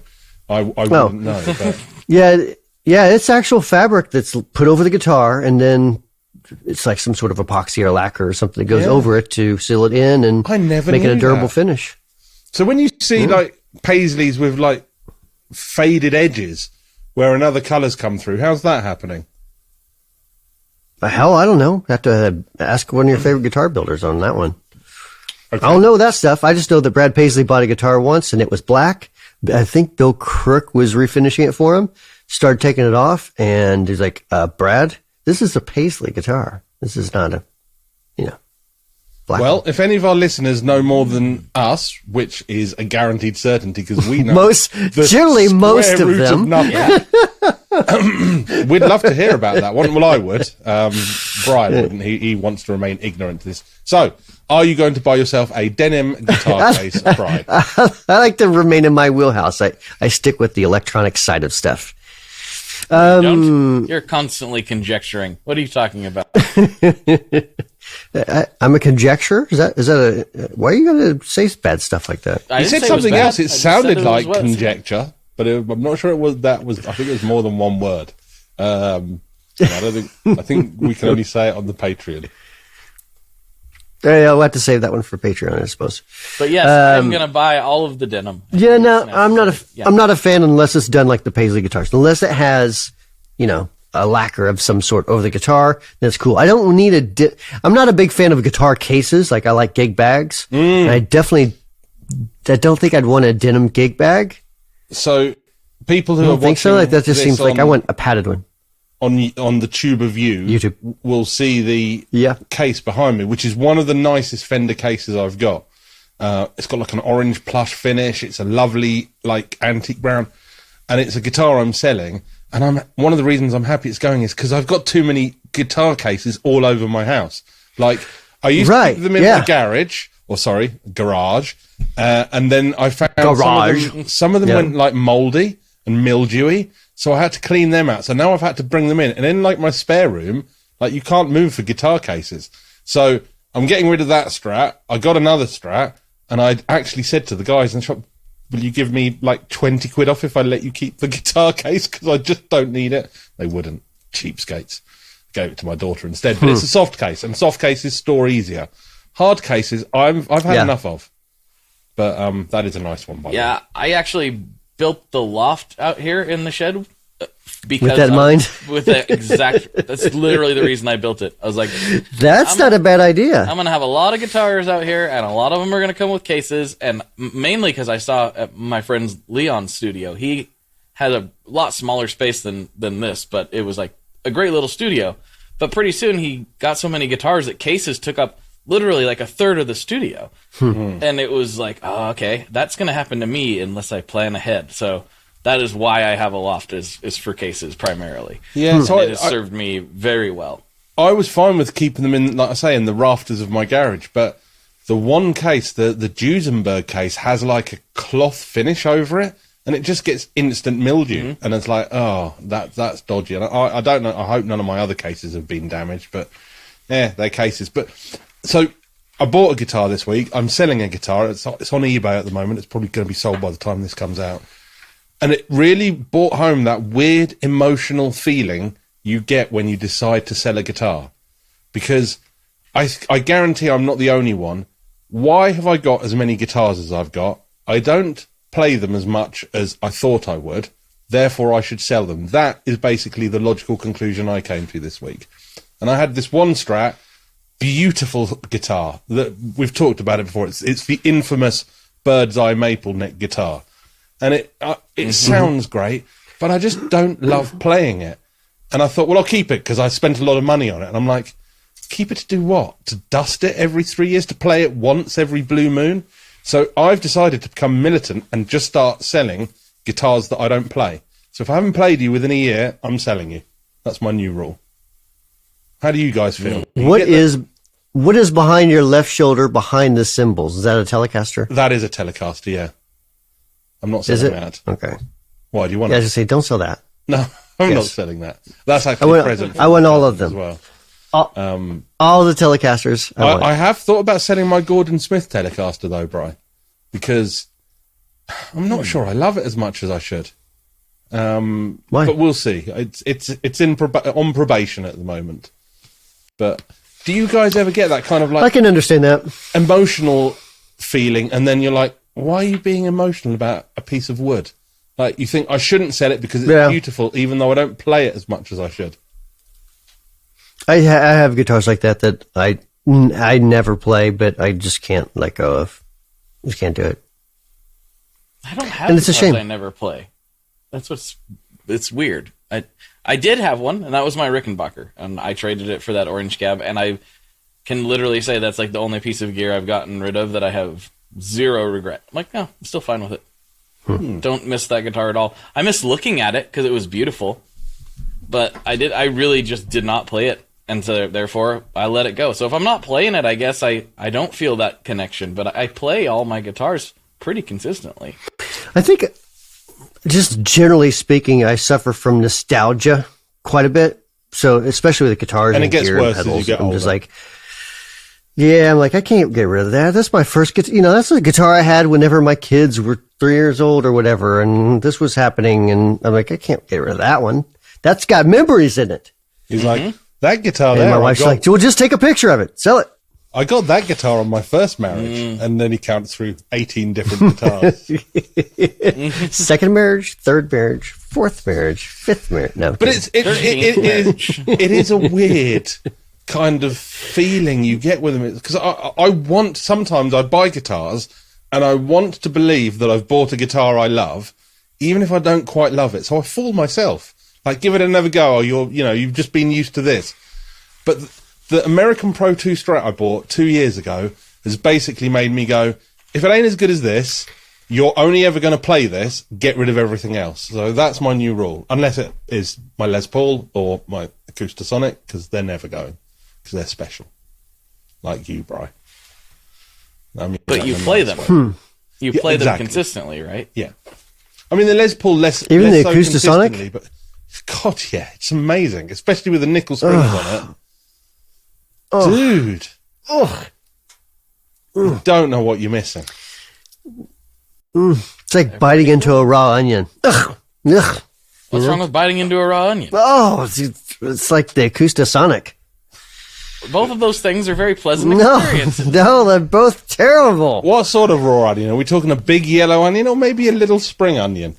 I wouldn't know. But. Yeah, it's actual fabric that's put over the guitar, and then it's like some sort of epoxy or lacquer or something that goes over it to seal it in and make it a durable finish. So when you see like Paisleys with like faded edges where another colour's come through, how's that happening? The hell, I don't know. Have to ask one of your favorite guitar builders on that one. Okay. I don't know that stuff. I just know that Brad Paisley bought a guitar once and it was black. I think Bill Crook was refinishing it for him. Started taking it off and he's like, Brad, this is a Paisley guitar. This is not a, black. Well, if any of our listeners know more than us, which is a guaranteed certainty because we know generally most of root them. nothing. We'd love to hear about that one. Well, I would. Brian wouldn't. He wants to remain ignorant to this. So, are you going to buy yourself a Denim guitar case, Brian? I like to remain in my wheelhouse. I stick with the electronic side of stuff. You're constantly conjecturing. What are you talking about? I'm a conjecture. Is that a? Why are you going to say bad stuff like that? You said something else. It sounded like conjecture, but I'm not sure it was. That was. I think it was more than one word. I don't think. I think we can only say it on the Patreon. I'll have to save that one for Patreon, I suppose. But yes, I'm going to buy all of the Denim. Yeah, no, I'm not a fan unless it's done like the Paisley guitars. Unless it has, a lacquer of some sort over the guitar, that's cool. I don't need I'm not a big fan of guitar cases. Like I like gig bags. And I don't think I'd want a Denim gig bag. So people who I are don't think so. Like that just this seems like I want a padded one. On the Tube of YouTube will see the case behind me, which is one of the nicest Fender cases I've got. It's got like an orange plush finish. It's a lovely like antique brown, and it's a guitar I'm selling. And one of the reasons I'm happy it's going is because I've got too many guitar cases all over my house. Like I used to keep them in my garage, and then I found some of them went like moldy and mildewy. So I had to clean them out. So now I've had to bring them in. And in like my spare room, like you can't move for guitar cases. So I'm getting rid of that Strat. I got another Strat, and I actually said to the guys in the shop, will you give me like 20 quid off if I let you keep the guitar case? Because I just don't need it. They wouldn't. Cheapskates. Gave it to my daughter instead. But it's a soft case, and soft cases store easier. Hard cases, I've had enough of. But that is a nice one, by the way. Yeah, I actually built the loft out here in the shed because with that in mind. With that exact. That's literally the reason I built it. I was like, that's not a bad idea. I'm gonna have a lot of guitars out here, and a lot of them are gonna come with cases. And mainly because I saw at my friend's Leon's studio, he had a lot smaller space than this, but it was like a great little studio. But pretty soon he got so many guitars that cases took up literally like a third of the studio. And it was like, oh, okay, that's going to happen to me unless I plan ahead. So that is why I have a loft is for cases primarily. Yeah, so it has served me very well. I was fine with keeping them in, like I say, in the rafters of my garage, but the one case, the Duesenberg case, has like a cloth finish over it, and it just gets instant mildew, and it's like, oh, that's dodgy. And I don't know, I hope none of my other cases have been damaged, but yeah, they're cases. But so I bought a guitar this week. I'm selling a guitar. It's on eBay at the moment. It's probably going to be sold by the time this comes out. And it really brought home that weird emotional feeling you get when you decide to sell a guitar. Because I guarantee I'm not the only one. Why have I got as many guitars as I've got? I don't play them as much as I thought I would. Therefore, I should sell them. That is basically the logical conclusion I came to this week. And I had this one Strat, beautiful guitar that we've talked about it before. It's the infamous bird's eye maple neck guitar, and it sounds great, but I just don't love playing it. And I thought, well, I'll keep it because I spent a lot of money on it. And I'm like, keep it to do what? To dust it every 3 years? To play it once every blue moon? So I've decided to become militant and just start selling guitars that I don't play. So if I haven't played you within a year, I'm selling you. That's my new rule. How do you guys feel? What is behind your left shoulder behind the cymbals? Is that a Telecaster? That is a Telecaster, yeah. I'm not selling that. Okay. Why, do you want it? it? I just say, don't sell that. No, I'm not selling that. That's actually a present. I want all of them. As well. All the Telecasters. I have thought about selling my Gordon Smith Telecaster, though, Bri, because I'm not sure I love it as much as I should. Why? But we'll see. It's on probation at the moment. But do you guys ever get that kind of like... I can understand that. Emotional feeling, and then you're like, why are you being emotional about a piece of wood? Like, you think, I shouldn't sell it because it's beautiful, even though I don't play it as much as I should. I have guitars like that I I never play, but I just can't let go of. Just can't do it. I don't have And it's a guitars shame. I never play. It's weird. I did have one, and that was my Rickenbacker, and I traded it for that orange cab, and I can literally say that's like the only piece of gear I've gotten rid of that I have zero regret. I'm like, no, I'm still fine with it. Don't miss that guitar at all. I miss looking at it because it was beautiful, but I really just did not play it, and so therefore I let it go. So if I'm not playing it, I guess I don't feel that connection, but I play all my guitars pretty consistently. I think, just generally speaking, I suffer from nostalgia quite a bit. So especially with the guitars And and, it gets gear worse and as you pedals, get I'm just older. like, yeah, I'm like, I can't get rid of that. That's my first guitar. That's the guitar I had whenever my kids were 3 years old or whatever, and this was happening, and I'm like, I can't get rid of that one. That's got memories in it. He's like, that guitar And there, my wife's like, well, just take a picture of it, sell it. I got that guitar on my first marriage, and then he counts through 18 different guitars. Second marriage, third marriage, fourth marriage, fifth marriage. No, But it is a weird kind of feeling you get with them, because I want, sometimes I buy guitars and I want to believe that I've bought a guitar I love, even if I don't quite love it. So I fool myself, like, give it another go, or you've just been used to this. But the American Pro 2 Strat I bought 2 years ago has basically made me go, if it ain't as good as this, you're only ever going to play this, get rid of everything else. So that's my new rule, unless it is my Les Paul or my Acoustasonic, because they're never going, because they're special. Like you, Bri. I mean, But you play them. You play them exactly. consistently, right? Yeah. I mean, the Les Paul less Even less the so Acoustasonic? consistently, but God, yeah, it's amazing, especially with the nickel strings on it. Dude, I don't know what you're missing. It's like biting into a raw onion. Ugh. Ugh. What's wrong with biting into a raw onion? Oh, it's like the Acoustasonic. Both of those things are very pleasant No, experiences. no, they're both terrible. What sort of raw onion? Are we talking a big yellow onion or maybe a little spring onion?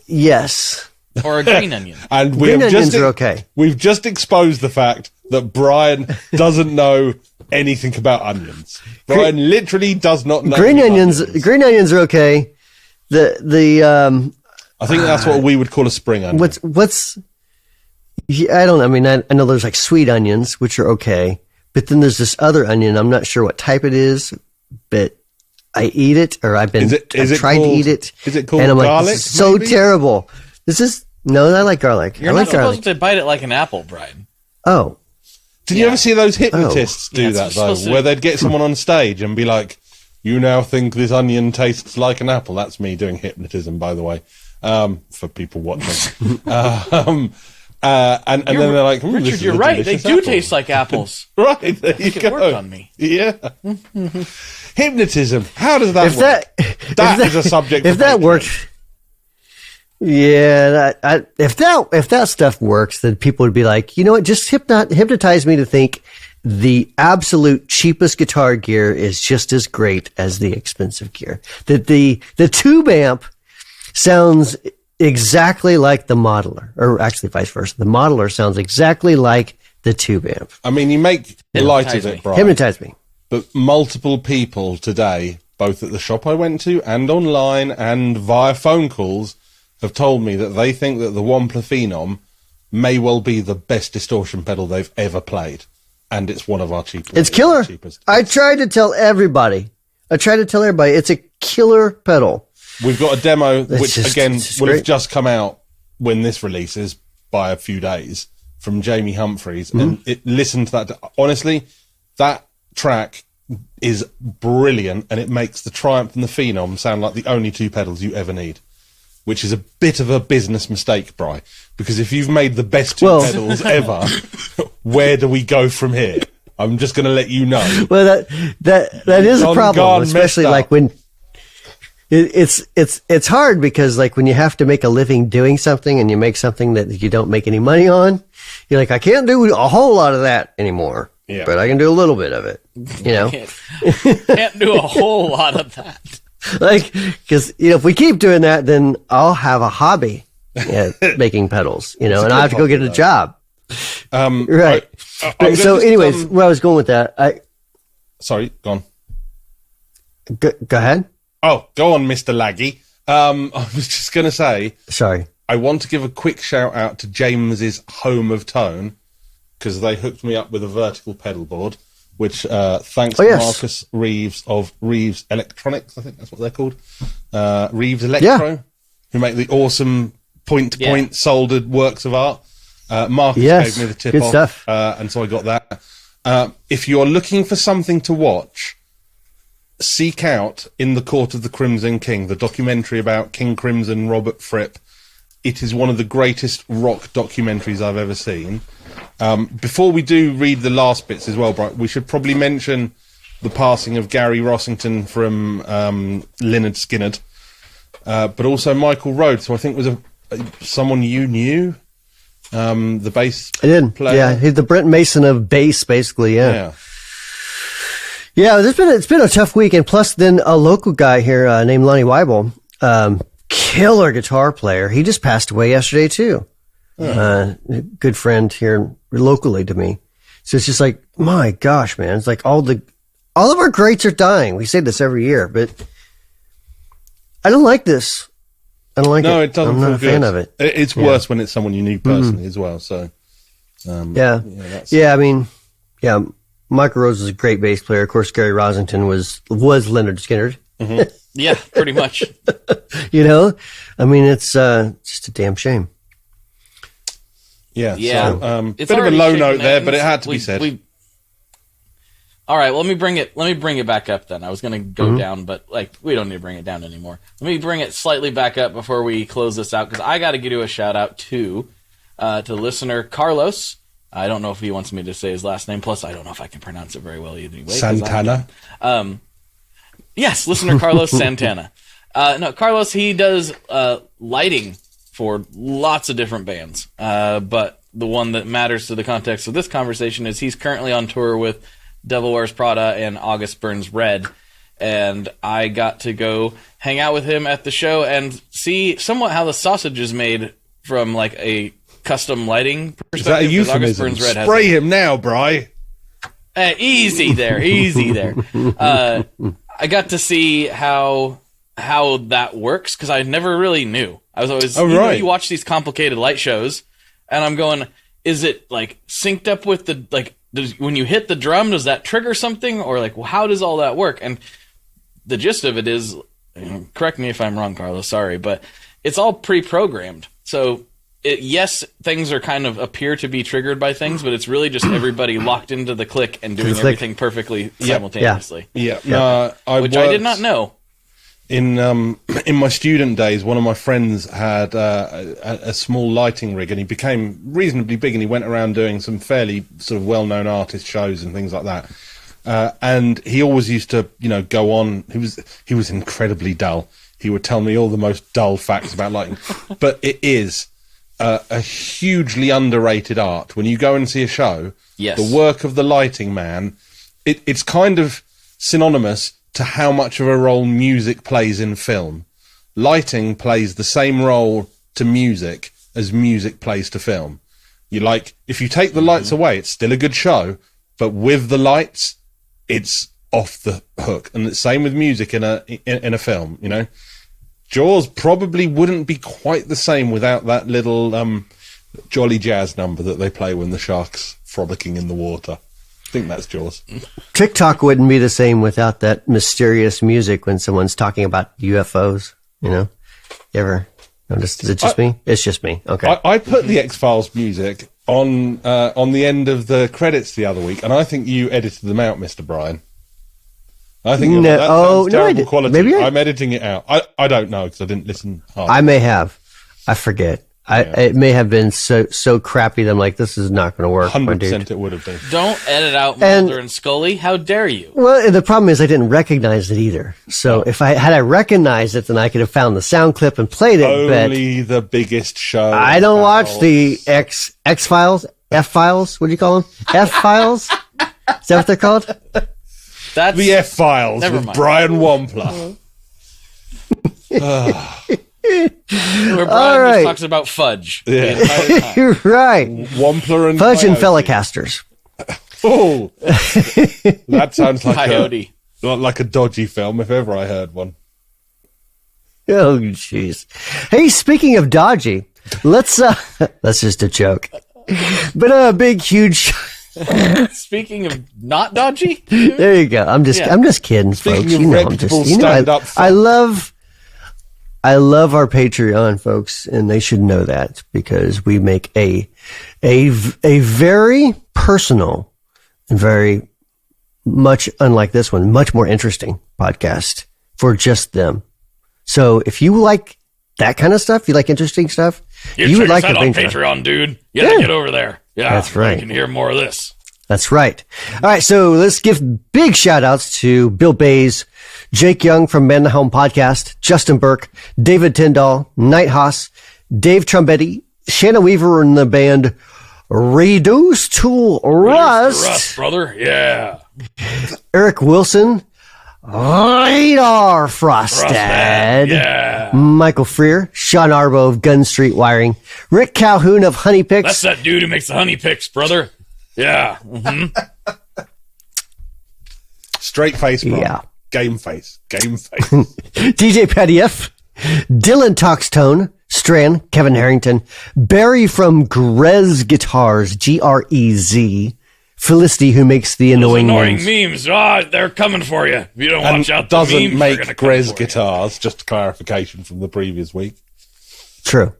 Yes. Or a green onion. And we Green have onions just are okay. We've just exposed the fact that Brian doesn't know anything about onions. Brian literally does not know. Green about onions. Green onions are okay. I think that's what we would call a spring onion. What's I don't know. I mean, I know there's like sweet onions, which are okay, but then there's this other onion. I'm not sure what type it is, but I eat it, or I've Is it tried to called- eat it. is it called and I'm like, garlic, this is so maybe? terrible. No, I like garlic. You're I not like garlic. supposed to bite it like an apple, Brian. Oh, Did you ever see those hypnotists do Yeah, that it's though, supposed to- where they'd get someone on stage and be like, "You now think this onion tastes like an apple." That's me doing hypnotism, by the way, for people watching. And then they're like, this Richard, is you're a right. They delicious do apple." taste like apples. Right, there you It go. worked on me. Yeah. Hypnotism. How does that work? That is a subject. if for that Patreon. works. Yeah, if that stuff works, then people would be like, you know what? Just hypnotize me to think the absolute cheapest guitar gear is just as great as the expensive gear. That the tube amp sounds exactly like the modeler, or actually vice versa. The modeler sounds exactly like the tube amp. I mean, you make light of me. it, Brian. Hypnotize me. But multiple people today, both at the shop I went to and online and via phone calls, have told me that they think that the Wampler Phenom may well be the best distortion pedal they've ever played. And it's one of our cheapest. It's killer. Cheapest. I tried to tell everybody. It's a killer pedal. We've got a demo, It's which just- again it's will have great. just come out when this releases by a few days, from Jamie Humphreys. And listen to that. Honestly, that track is brilliant, and it makes the Triumph and the Phenom sound like the only two pedals you ever need, which is a bit of a business mistake, Bri, because if you've made the best two pedals ever, where do we go from here? I'm just going to let you know. Well, that is a John problem, Garn especially messed like up. when it's hard, because like when you have to make a living doing something and you make something that you don't make any money on, you're like, I can't do a whole lot of that anymore, Yeah. but I can do a little bit of it, you know, Can't do a whole lot of that. like, because if we keep doing that, then I'll have a hobby at making pedals, and I have to go get a job. Right. So, anyways, where I was going with that, sorry, go on. Go ahead. Oh, go on, Mr. Laggy. I was just going to say, Sorry. I want to give a quick shout out to James's Home of Tone, because they hooked me up with a vertical pedal board, which thanks to Marcus Reeves of Reeves Electronics, I think that's what they're called, Reeves Electro, who make the awesome point-to-point soldered works of art. Marcus gave me the tip good off, stuff. and so I got that. If you're looking for something to watch, seek out In the Court of the Crimson King, the documentary about King Crimson, Robert Fripp. It is one of the greatest rock documentaries I've ever seen. Before we do read the last bits as well, Brian, we should probably mention the passing of Gary Rossington from Lynyrd Skynyrd, but also Michael Rhodes, who I think was someone you knew, the bass player. Yeah, he's the Brent Mason of bass, basically, Yeah, it's been a tough week, and plus then a local guy here named Lonnie Weibel, killer guitar player. He just passed away yesterday too. Good friend here locally to me. So it's just like, my gosh, man, it's like all of our greats are dying. We say this every year, but I don't like this. I don't like it. No, it doesn't. I'm not a fan of it. It's worse when it's someone you knew personally as well. So, Michael Rose is a great bass player. Of course, Gary Rossington was Lynyrd Skynyrd. Mm-hmm. Yeah, pretty much. You know, I mean, it's just a damn shame. Yeah. So, it's bit of a low note there, ends. but it had to be said. All right, well, let me bring it back up then. I was going to go down, but we don't need to bring it down anymore. Let me bring it slightly back up before we close this out, because I got to give you a shout out to listener Carlos. I don't know if he wants me to say his last name. Plus, I don't know if I can pronounce it very well either way. Santana. Yes, listener Carlos Santana. No, Carlos, he does lighting for lots of different bands. But the one that matters to the context of this conversation is he's currently on tour with Devil Wears Prada and August Burns Red. And I got to go hang out with him at the show and see somewhat how the sausage is made from a custom lighting perspective. Is that a euphemism? Spray him now, Bri. Easy there. I got to see how that works, because I never really knew. I was always you watch these complicated light shows, and I'm going, is it synced up with the when you hit the drum, does that trigger something, or how does all that work? And the gist of it is, correct me if I'm wrong, Carlos, sorry, but it's all pre-programmed. So yes, things are kind of appear to be triggered by things, but it's really just everybody locked into the click and doing everything perfectly simultaneously. Yeah. Which I did not know. In my student days, one of my friends had a small lighting rig, and he became reasonably big, and he went around doing some fairly sort of well-known artist shows and things like that. And he always used to, go on. He was incredibly dull. He would tell me all the most dull facts about lighting, but it is a hugely underrated art. When you go and see a show, the work of the lighting man, it's kind of synonymous to how much of a role music plays in film. Lighting plays the same role to music as music plays to film. If you take the lights away, it's still a good show, but with the lights, it's off the hook. And the same with music in a film, Jaws probably wouldn't be quite the same without that little jolly jazz number that they play when the shark's frolicking in the water. I think that's Jaws. TikTok wouldn't be the same without that mysterious music when someone's talking about UFOs, You ever noticed? Is it just me? It's just me. Okay. I put the X-Files music on the end of the credits the other week, and I think you edited them out, Mr. Brian. I think that sounds terrible quality. Maybe I'm editing it out. I don't know, because I didn't listen hard. I may have. I forget. It may have been so crappy that I'm like, this is not going to work. 100% it would have been. Don't edit out Mulder and Scully. How dare you? Well, the problem is I didn't recognize it either. So if I recognized it, then I could have found the sound clip and played it. Only the biggest show. I don't watch the X-Files, F-Files. What do you call them? F-Files? Is that what they're called? That's the F-Files with Brian Wampler. Where Brian All right. just talks about fudge the Yeah. entire time. You're right. Wampler and Fudge and Coyote. Felicasters. Oh, that sounds like Coyote. like a dodgy film if ever I heard one. Oh, jeez. Hey, speaking of dodgy, that's just a joke. But a big, huge. Speaking of not dodgy, There you go. I'm just kidding, Speaking folks. of You know, reputable stand-up I love our Patreon folks, and they should know that because we make a very personal and very much unlike this one, much more interesting podcast for just them. So if you like that kind of stuff, you like interesting stuff, you would like us out the on Patreon. Patreon, dude. You gotta get over there. Yeah, That's right. You can hear more of this. That's right. All right, so let's give big shout outs to Bill Bays, Jake Young from Man the Home Podcast, Justin Burke, David Tyndall, Night Haas, Dave Trombetti, Shanna Weaver in the band Reduce to Rust, Rust, brother. Yeah. Eric Wilson, Radar Frostad, Yeah. Michael Freer, Sean Arbo of Gun Street Wiring, Rick Calhoun of Honey Picks. That's that dude who makes the honey picks, brother. Yeah. Mm-hmm. Straight face, bro. Yeah. Game face. DJ Patty F, Dylan Talkstone, Strand, Kevin Harrington, Barry from Grez Guitars, Grez, Felicity, who makes the annoying names. memes. They're coming for you. If you don't And watch out, the doesn't memes make are gonna come Grez for you. guitars. Just clarification from the previous week. True.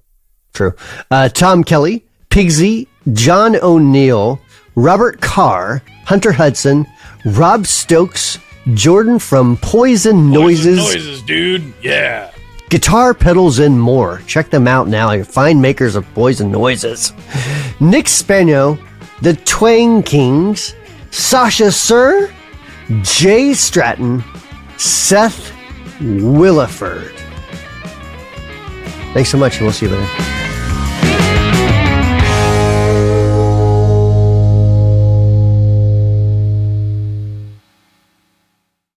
Tom Kelly, Pigsy, John O'Neill, Robert Carr, Hunter Hudson, Rob Stokes, Jordan from Poison Noises, Noises, dude. Yeah. Guitar Pedals and More. Check them out now. You're fine makers of Poison Noises. Nick Spano, The Twang Kings, Sasha Sir, Jay Stratton, Seth Williford. Thanks so much, and we'll see you later.